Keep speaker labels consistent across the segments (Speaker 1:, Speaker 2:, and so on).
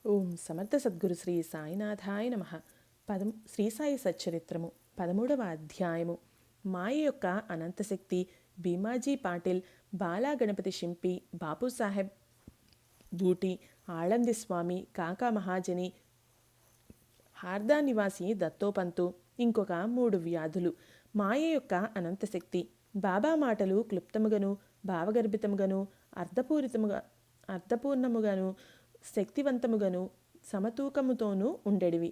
Speaker 1: ఓం సమర్థ సద్గురు శ్రీ సాయినాథాయ నమ. శ్రీ సాయి సచ్చరిత్రము 13వ అధ్యాయము. మాయ యొక్క అనంతశక్తి. భీమాజీ పాటిల్, బాలా గణపతి షింపి, బాపుసాహెబ్ బూటి, ఆళంది స్వామి, కాకా మహాజని, హార్దా నివాసి దత్తోపంతు, ఇంకొక 3 వ్యాధులు. మాయ యొక్క అనంతశక్తి. బాబా మాటలు క్లుప్తముగను, భావగర్భితముగను, అర్థపూర్ణముగాను, శక్తివంతముగను, సమతూకముతోనూ ఉండెడివి.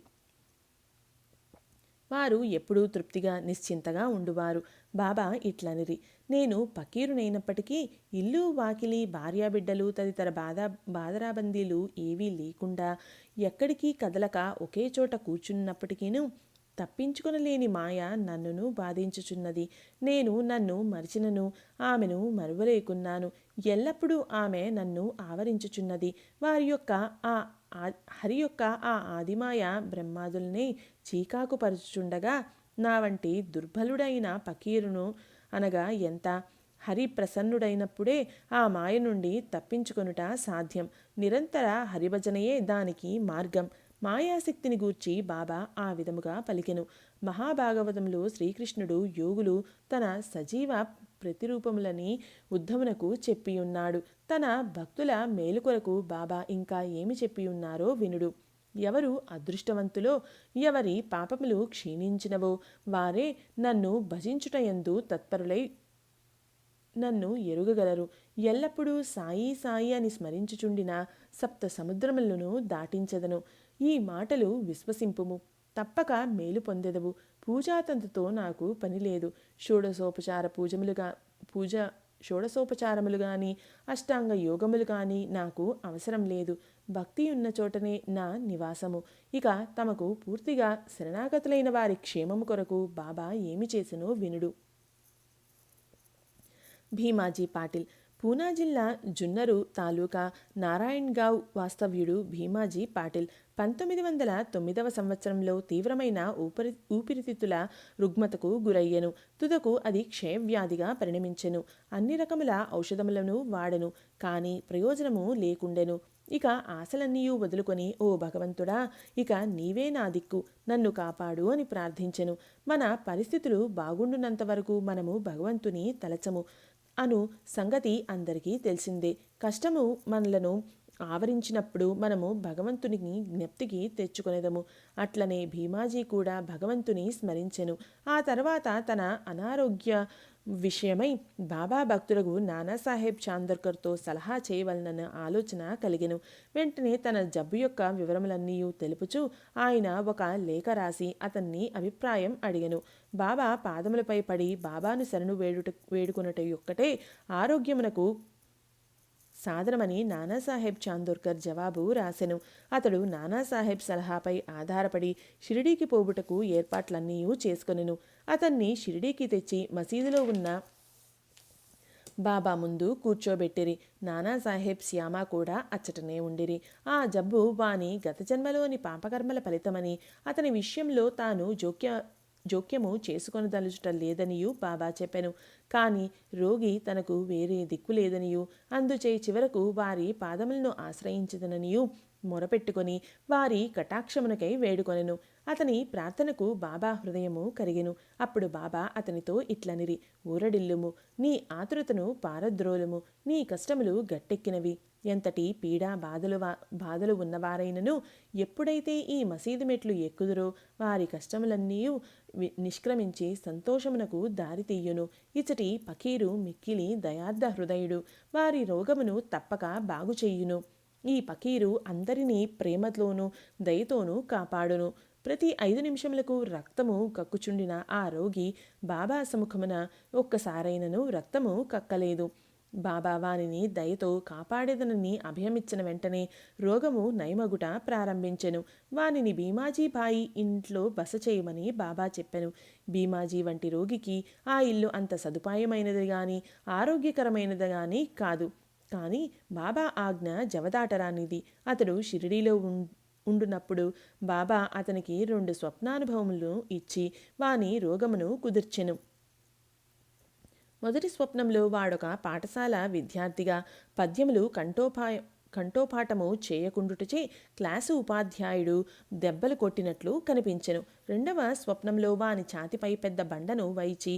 Speaker 1: వారు ఎప్పుడూ తృప్తిగా నిశ్చింతగా ఉండువారు. బాబా ఇట్లనిరి: నేను పకీరునైనప్పటికీ ఇల్లు వాకిలి భార్యాబిడ్డలు తదితర బాధరాబందీలు ఏవీ లేకుండా ఎక్కడికి కదలక ఒకే చోట కూర్చున్నప్పటికీను తప్పించుకొనలేని మాయ నన్నును బాధించుచున్నది. నేను నన్ను మరిచినను ఆమెను మరువలేకున్నాను. ఎల్లప్పుడూ ఆమె నన్ను ఆవరించుచున్నది. హరి యొక్క ఆ ఆదిమాయ బ్రహ్మాదుల్ని చీకాకుపరుచుచుండగా నా వంటి దుర్బలుడైన పకీరును అనగా ఎంత? హరి ప్రసన్నుడైనప్పుడే ఆ మాయ నుండి తప్పించుకొనుట సాధ్యం. నిరంతర హరిభజనయే దానికి మార్గం. మాయాశక్తిని గూర్చి బాబా ఆ విధముగా పలికెను. మహాభాగవతంలో శ్రీకృష్ణుడు యోగులు తన సజీవ ప్రతిరూపములని ఉద్ధవునకు చెప్పియున్నాడు. తన భక్తుల మేలు కొరకు బాబా ఇంకా ఏమి చెప్పియున్నారో వినుడు. ఎవరు అదృష్టవంతులో, ఎవరి పాపములు క్షీణించినవో వారే నన్ను భజించుటయందు తత్పరులై నన్ను ఎరుగగలరు. ఎల్లప్పుడూ సాయి సాయి అని స్మరించుచుండిన 7 సముద్రములను దాటించదను. ఈ మాటలు విశ్వసింపుము, తప్పక మేలు పొందెదవు. పూజాతంతుతో నాకు పనిలేదు. షోడశోపచారములు గాని అష్టాంగ యోగములు గాని నాకు అవసరం లేదు. భక్తి ఉన్న చోటనే నా నివాసము. ఇక తమకు పూర్తిగా శరణాగతులైన వారి క్షేమము కొరకు బాబా ఏమి చేసెనో వినుడు. భీమాజీ పాటిల్. పూనా జిల్లా జున్నరు తాలూకా నారాయణ్గావ్ వాస్తవ్యుడు భీమాజీ పాటిల్ 1909వ సంవత్సరంలో తీవ్రమైన ఊపిరితిత్తుల రుగ్మతకు గురయ్యెను. తుదకు అది క్షయవ్యాధిగా పరిణమించెను. అన్ని రకముల ఔషధములను వాడెను, కానీ ప్రయోజనము లేకుండెను. ఇక ఆశలన్నీయూ వదులుకొని, ఓ భగవంతుడా, ఇక నీవే నా దిక్కు, నన్ను కాపాడు అని ప్రార్థించెను. మన పరిస్థితులు బాగుండునంత వరకు మనము భగవంతుని తలచము అను సంగతి అందరికీ తెలిసిందే. కష్టము మనలను ఆవరించినప్పుడు మనము భగవంతుని జ్ఞప్తికి తెచ్చుకొనేదము. అట్లనే భీమాజీ కూడా భగవంతుని స్మరించెను. ఆ తర్వాత తన అనారోగ్య విషయమై బాబా భక్తులకు నానాసాహెబ్ చాందోర్కర్తో సలహా చేయవలనన్న ఆలోచన కలిగెను. వెంటనే తన జబ్బు యొక్క వివరములన్నీ తెలుపుచూ ఆయన ఒక లేఖ రాసి అతన్ని అభిప్రాయం అడిగెను. బాబా పాదములపై పడి బాబాను శరణు వేడుకొనుట యొక్కటే ఆరోగ్యమునకు సాధనమని నానాసాహెబ్ చాందోర్కర్ జవాబు రాసెను. అతడు నానాసాహెబ్ సలహాపై ఆధారపడి షిరిడీకి పోవుటకు ఏర్పాట్లన్నీ చేసుకొనెను. అతన్ని షిరిడీకి తెచ్చి మసీదులో ఉన్న బాబా ముందు కూర్చోబెట్టిరి. నానాసాహెబ్ శ్యామ కూడా అచ్చటనే ఉండిరి. ఆ జబ్బు వాని గత జన్మలోని పాపకర్మల ఫలితమని, అతని విషయంలో తాను జోక్యము చేసుకొనదలుచుట లేదనియూ బాబా చెప్పెను. కానీ రోగి తనకు వేరే దిక్కు లేదనియూ, అందుచే చివరకు వారి పాదములను ఆశ్రయించదననియూ మొరపెట్టుకొని వారి కటాక్షమునకై వేడుకొనెను. అతని ప్రార్థనకు బాబా హృదయము కరిగెను. అప్పుడు బాబా అతనితో ఇట్లనిరి: ఊరడిల్లుము, నీ ఆతురతను పారద్రోలుము, నీ కష్టములు గట్టెక్కినవి. ఎంతటి పీడా బాధలు ఉన్నవారైనను ఎప్పుడైతే ఈ మసీదు మెట్లు ఎక్కుదురో వారి కష్టములన్నీ నిష్క్రమించి సంతోషమునకు దారితీయును. ఇచటి పకీరు మిక్కిలి దయార్థ హృదయుడు, వారి రోగమును తప్పక బాగు చెయ్యును. ఈ పకీరు అందరినీ ప్రేమతోనూ దయతోనూ కాపాడును. ప్రతి 5 నిమిషములకు రక్తము కక్కుచుండిన ఆ రోగి బాబా సముఖమున ఒక్కసారైనను రక్తము కక్కలేదు. బాబా వానిని దయతో కాపాడేదనని అభయమిచ్చిన వెంటనే రోగము నయమగుట ప్రారంభించెను. వానిని భీమాజీ బాయి ఇంట్లో బస చేయమని బాబా చెప్పెను. భీమాజీ వంటి రోగికి ఆ ఇల్లు అంత సదుపాయమైనది గాని ఆరోగ్యకరమైనది గాని కాదు. కానీ బాబా ఆజ్ఞ జవదాటరానిది. అతడు షిరిడీలో ఉండునప్పుడు బాబా అతనికి 2 స్వప్నానుభవములను ఇచ్చి వాని రోగమును కుదిర్చెను. మొదటి స్వప్నంలో వాడొక పాఠశాల విద్యార్థిగా పద్యములు కంఠోపాఠము చేయకుండుటచే క్లాసు ఉపాధ్యాయుడు దెబ్బలు కొట్టినట్లు కనిపించెను. రెండవ స్వప్నంలో వాని ఛాతిపై పెద్ద బండను వైచి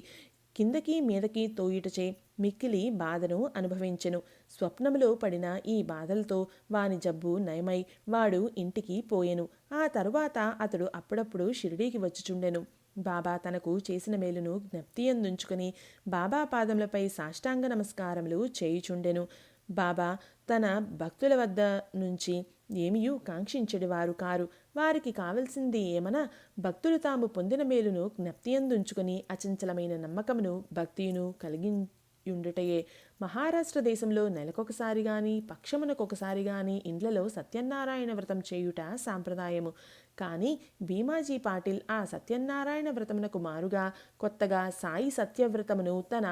Speaker 1: కిందకి మీదకి తోయుటచే మిక్కిలి బాధను అనుభవించెను. స్వప్నములో పడిన ఈ బాధలతో వాని జబ్బు నయమై వాడు ఇంటికి పోయెను. ఆ తరువాత అతడు అప్పుడప్పుడు షిరిడీకి వచ్చుచుండెను. బాబా తనకు చేసిన మేలును జ్ఞప్తియందుంచుకుని బాబా పాదములపై సాష్టాంగ నమస్కారములు చేయుచుండెను. బాబా తన భక్తుల వద్ద నుంచి ఏమియూ కాంక్షించెడివారు కారు. వారికి కావలసింది ఏమనా భక్తులు తాము పొందిన మేలును జ్ఞప్తియందుంచుకుని అచంచలమైన నమ్మకమును భక్తియును కలిగియుండుటయే. మహారాష్ట్ర దేశంలో నెలకొకసారి గాని పక్షమునకొకసారి గాని ఇండ్లలో సత్యనారాయణ వ్రతం చేయుట సాంప్రదాయము. కానీ భీమాజీ పాటిల్ ఆ సత్యనారాయణ వ్రతమునకు మారుగా కొత్తగా సాయి సత్యవ్రతమును తన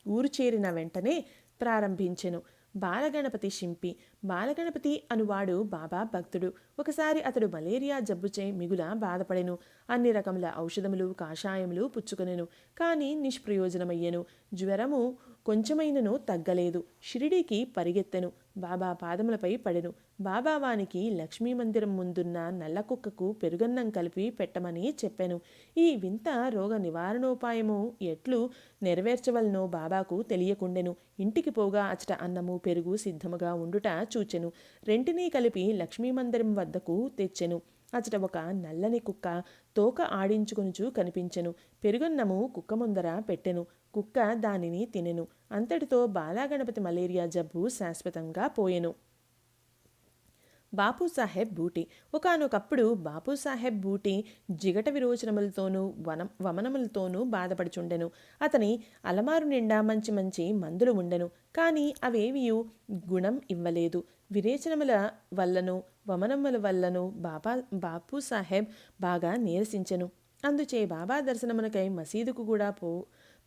Speaker 1: ఊరు చేరిన వెంటనే ప్రారంభించెను. బాలగణపతి షింపి. బాలగణపతి అనువాడు బాబా భక్తుడు. ఒకసారి అతడు మలేరియా జబ్బుచే మిగుల బాధపడెను. అన్ని రకముల ఔషధములు కాషాయములు పుచ్చుకొనెను. కానీ నిష్ప్రయోజనమయ్యెను. జ్వరము కొంచెమైనను తగ్గలేదు. షిరిడీకి పరిగెత్తెను. బాబా పాదములపై పడెను. బాబా వానికి లక్ష్మీ మందిరం ముందున్న నల్ల కుక్కకు పెరుగన్నం కలిపి పెట్టమని చెప్పెను. ఈ వింత రోగ నివారణోపాయము ఎట్లు నెరవేర్చవలనో బాబాకు తెలియకుండెను. ఇంటికి పోగా అచట అన్నము పెరుగు సిద్ధముగా ఉండుట చూచెను. రెంటినీ కలిపి లక్ష్మీ మందిరం వద్దకు తెచ్చెను. అచట ఒక నల్లని కుక్క తోక ఆడించుకొనుచు కనిపించెను. పెరుగన్నము కుక్క ముందర పెట్టెను. కుక్క దానిని తినెను. అంతటితో బాలాగణపతి మలేరియా జబ్బు శాశ్వతంగా పోయెను. బాపూసాహెబ్ బూటి. ఒకానొకప్పుడు బాపూసాహెబ్ బూటి జిగట విరోచనములతోనూ వమనములతోనూ బాధపడుచుండెను. అతని అలమారు నిండా మంచి మంచి మందులు ఉండెను. కానీ అవేవియూ గుణం ఇవ్వలేదు. విరేచనముల వల్లనూ వమనముల వల్లనూ బాపూసాహెబ్ బాగా నీరసించెను. అందుచే బాబా దర్శనమునకై మసీదుకు కూడా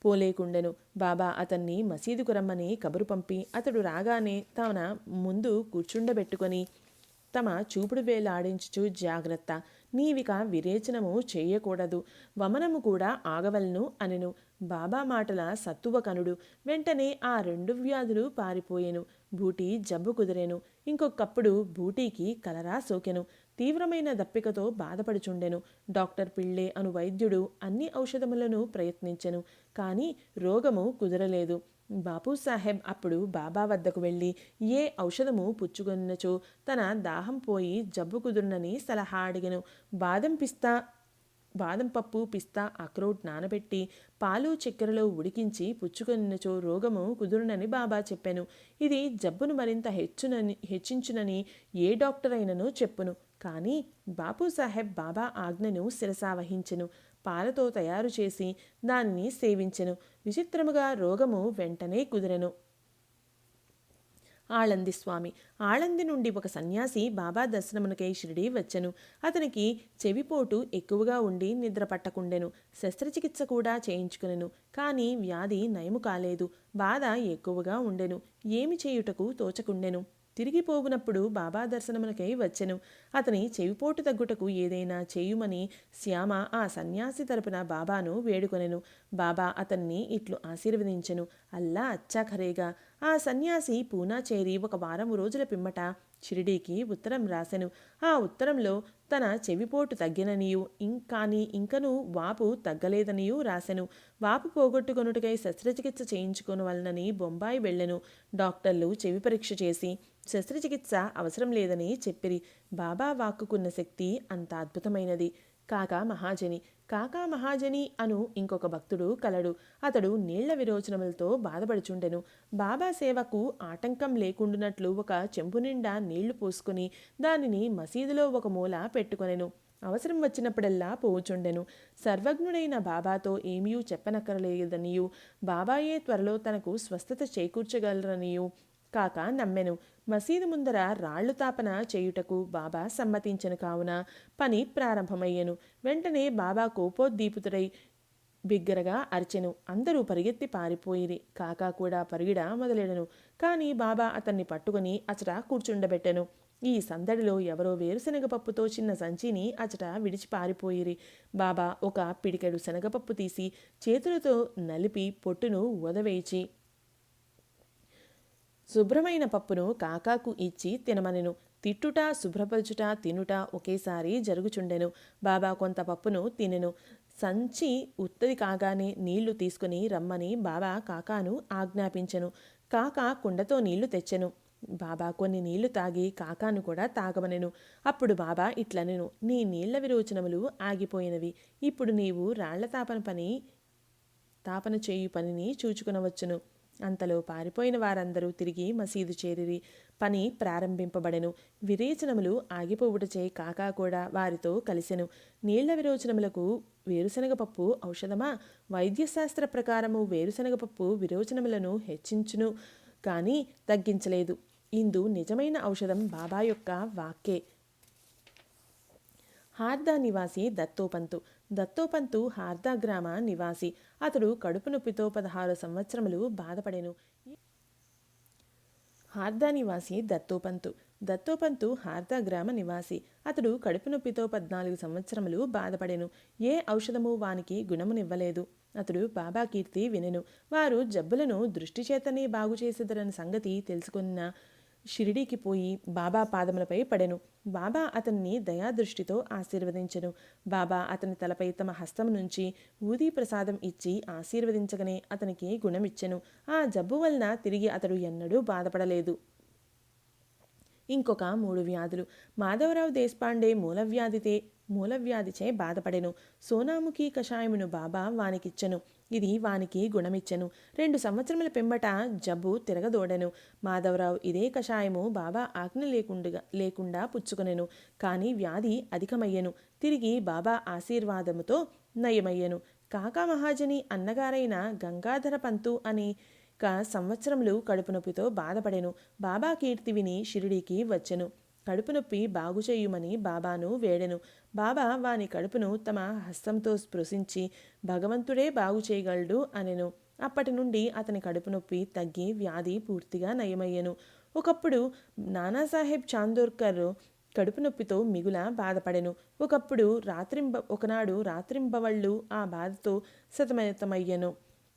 Speaker 1: పోలేకుండెను. బాబా అతన్ని మసీదుకు రమ్మని కబురు పంపి అతడు రాగానే తన ముందు కూర్చుండబెట్టుకొని తమ చూపుడు వేలాడించుచు జాగ్రత్త, నీవిక విరేచనము చేయకూడదు, వమనము కూడా ఆగవలను అనెను. బాబా మాటల సత్తువ కనుడు. వెంటనే ఆ 2 వ్యాధులు పారిపోయెను. బూటీ జబ్బు కుదిరెను. ఇంకొకప్పుడు బూటీకి కలరా సోకెను. తీవ్రమైన దప్పికతో బాధపడుచుండెను. డాక్టర్ పిళ్ళే అను వైద్యుడు అన్ని ఔషధములను ప్రయత్నించెను. కానీ రోగము కుదరలేదు. బాపూసాహెబ్ అప్పుడు బాబా వద్దకు వెళ్ళి ఏ ఔషధము పుచ్చుకొన్నచో తన దాహం పోయి జబ్బు కుదురునని సలహా అడిగెను. బాదం పప్పు పిస్తా అక్రోట్ నానబెట్టి పాలు చక్కెరలో ఉడికించి పుచ్చుకొనినచో రోగము కుదురునని బాబా చెప్పెను. ఇది జబ్బును మరింత హెచ్చించునని ఏ డాక్టర్ అయినను చెప్పును. కానీ బాపూసాహెబ్ బాబా ఆజ్ఞను శిరసావహించెను. పాలతో తయారు చేసి దానిని సేవించెను. విచిత్రముగా రోగము వెంటనే కుదిరెను. ఆళంది స్వామి. ఆళంది నుండి ఒక సన్యాసి బాబా దర్శనమునకై షిరిడీ వచ్చెను. అతనికి చెవిపోటు ఎక్కువగా ఉండి నిద్ర పట్టకుండెను. శస్త్రచికిత్స కూడా చేయించుకునెను. కానీ వ్యాధి నయము కాలేదు. బాధ ఎక్కువగా ఉండెను. ఏమి చేయుటకు తోచకుండెను. తిరిగి పోవునప్పుడు బాబా దర్శనమునకై వచ్చెను. అతని చెవిపోటు తగ్గుటకు ఏదైనా చేయుమని శ్యామ ఆ సన్యాసి తరపున బాబాను వేడుకొనెను. బాబా అతన్ని ఇట్లు ఆశీర్వదించెను. అల్లా అచ్చా ఖరేగా. ఆ సన్యాసి పూనా చేరి 1 వారం రోజుల పిమ్మట షిరిడీకి ఉత్తరం రాసెను. ఆ ఉత్తరంలో తన చెవిపోటు తగ్గిననియు కానీ ఇంకనూ వాపు తగ్గలేదనియూ రాసెను. వాపు పోగొట్టుకొనుటకై శస్త్రచికిత్స చేయించుకొనవలనని బొంబాయి వెళ్ళెను. డాక్టర్లు చెవి పరీక్ష చేసి శస్త్రచికిత్స అవసరం లేదని చెప్పిరి. బాబా వాక్కుకున్న శక్తి అంత అద్భుతమైనది. కాకా మహాజని అను ఇంకొక భక్తుడు కలడు. అతడు నీళ్ల విరోచనములతో బాధపడుచుండెను. బాబా సేవకు ఆటంకం లేకుండునట్లు ఒక చెంబు నిండా నీళ్లు పోసుకుని దానిని మసీదులో ఒక మూల పెట్టుకొనెను. అవసరం వచ్చినప్పుడల్లా పోవుచుండెను. సర్వజ్ఞుడైన బాబాతో ఏమీ చెప్పనక్కరలేదనియూ బాబాయే త్వరలో తనకు స్వస్థత చేకూర్చగలరనియూ కాక నమ్మెను. మసీదు ముందర రాళ్లు తాపన చేయుటకు బాబా సమ్మతించెను. కావున పని ప్రారంభమయ్యెను. వెంటనే బాబా కోపోద్దీపితుడై బిగ్గరగా అరిచెను. అందరూ పరిగెత్తి పారిపోయిరి. కాకా కూడా పరిగిడ మొదలెడెను. కానీ బాబా అతన్ని పట్టుకుని అచట కూర్చుండబెట్టెను. ఈ సందడిలో ఎవరో వేరుశనగపప్పుతో చిన్న సంచిని అచట విడిచి పారిపోయిరి. బాబా ఒక పిడికెడు శనగపప్పు తీసి చేతులతో నలిపి పొట్టును వదవేచి శుభ్రమైన పప్పును కాకాకు ఇచ్చి తినమనెను. తిట్టుట, శుభ్రపరచుట, తినుట ఒకేసారి జరుగుచుండెను. బాబా కొంత పప్పును తినెను. సంచి ఉత్తది కాగానే నీళ్లు తీసుకుని రమ్మని బాబా కాకాను ఆజ్ఞాపించెను. కాకా కుండతో నీళ్లు తెచ్చెను. బాబా కొన్ని నీళ్లు తాగి కాకాను కూడా తాగమనెను. అప్పుడు బాబా ఇట్లనెను, నీ నీళ్ల విరోచనములు ఆగిపోయినవి. ఇప్పుడు నీవు రాళ్ల తాపన చేయు పనిని చూచుకునవచ్చును. అంతలో పారిపోయిన వారందరూ తిరిగి మసీదు చేరిరి. పని ప్రారంభింపబడెను. విరేచనములు ఆగిపోవుటచే కాకా కూడా వారితో కలిసెను. నీళ్ల విరోచనములకు వేరుశనగపప్పు ఔషధమా? వైద్యశాస్త్ర ప్రకారము వేరుశనగపప్పు విరోచనములను హెచ్చించును కానీ తగ్గించలేదు. ఇందు నిజమైన ఔషధం బాబా యొక్క వాక్కే. హార్దా నివాసి దత్తోపంతు. దత్తోపంతు హార్దా గ్రామ నివాసి. అతడు కడుపు నొప్పితో 16 సంవత్సరములు బాధపడెను. హార్దా నివాసి దత్తోపంతు. దత్తోపంతు హార్దా గ్రామ నివాసి. అతడు కడుపు నొప్పితో 14 సంవత్సరములు బాధపడెను. ఏ ఔషధము వానికి గుణమునివ్వలేదు. అతడు బాబా కీర్తి వినెను. వారు జబ్బులను దృష్టి చేతనే బాగు చేసేదరన్న సంగతి తెలుసుకున్న షిరిడీకి పోయి బాబా పాదములపై పడెను. బాబా అతన్ని దయాదృష్టితో ఆశీర్వదించెను. బాబా అతని తలపై తమ హస్తం నుంచి ఊదీ ప్రసాదం ఇచ్చి ఆశీర్వదించగనే అతనికి గుణమిచ్చెను. ఆ జబ్బు వలన తిరిగి అతడు ఎన్నడూ బాధపడలేదు. ఇంకొక 3 వ్యాధులు. మాధవరావు దేశపాండే మూలవ్యాధిచే బాధపడెను. సోనాముఖి కషాయమును బాబా వానికిచ్చెను. ఇది వానికి గుణమిచ్చెను. 2 సంవత్సరముల పిమ్మట జబ్బు తిరగదోడెను. మాధవరావు ఇదే కషాయము బాబా ఆజ్ఞ లేకుండా పుచ్చుకొనెను. కానీ వ్యాధి అధికమయ్యెను. తిరిగి బాబా ఆశీర్వాదముతో నయమయ్యెను. కాకా మహాజని అన్నగారైన గంగాధర పంతు అని సంవత్సరములు కడుపు నొప్పితో బాధపడెను. బాబా కీర్తి విని షిరిడీకి వచ్చెను. కడుపు నొప్పి బాగు చేయుమని బాబాను వేడెను. బాబా వాని కడుపును తమ హస్తంతో స్పృశించి భగవంతుడే బాగు చేయగలడు అనెను. అప్పటి నుండి అతని కడుపు నొప్పి తగ్గి వ్యాధి పూర్తిగా నయమయ్యెను. ఒకప్పుడు నానాసాహెబ్ చాందోర్కర్ కడుపు నొప్పితో మిగుల బాధపడెను. ఒకనాడు రాత్రింబవళ్ళు ఆ బాధతో సతమతమయ్యెను.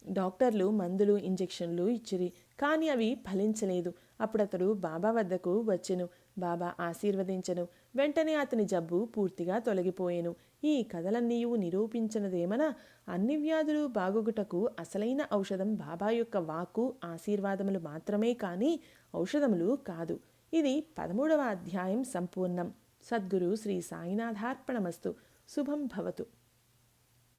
Speaker 1: డాక్టర్లు మందులు, ఇంజెక్షన్లు ఇచ్చిరి. కానీ అవి ఫలించలేదు. అప్పుడు అతడు బాబా వద్దకు వచ్చెను. బాబా ఆశీర్వదించెను. వెంటనే అతని జబ్బు పూర్తిగా తొలగిపోయెను. ఈ కథలన్నీయు నిరూపించినదేమన, అన్ని వ్యాధులు బాగుగుటకు అసలైన ఔషధం బాబా యొక్క వాక్కు, ఆశీర్వాదములు మాత్రమే కానీ ఔషధములు కాదు. ఇది 13వ అధ్యాయం సంపూర్ణం. సద్గురు శ్రీ సాయినాథార్పణమస్తు. శుభం భవతు.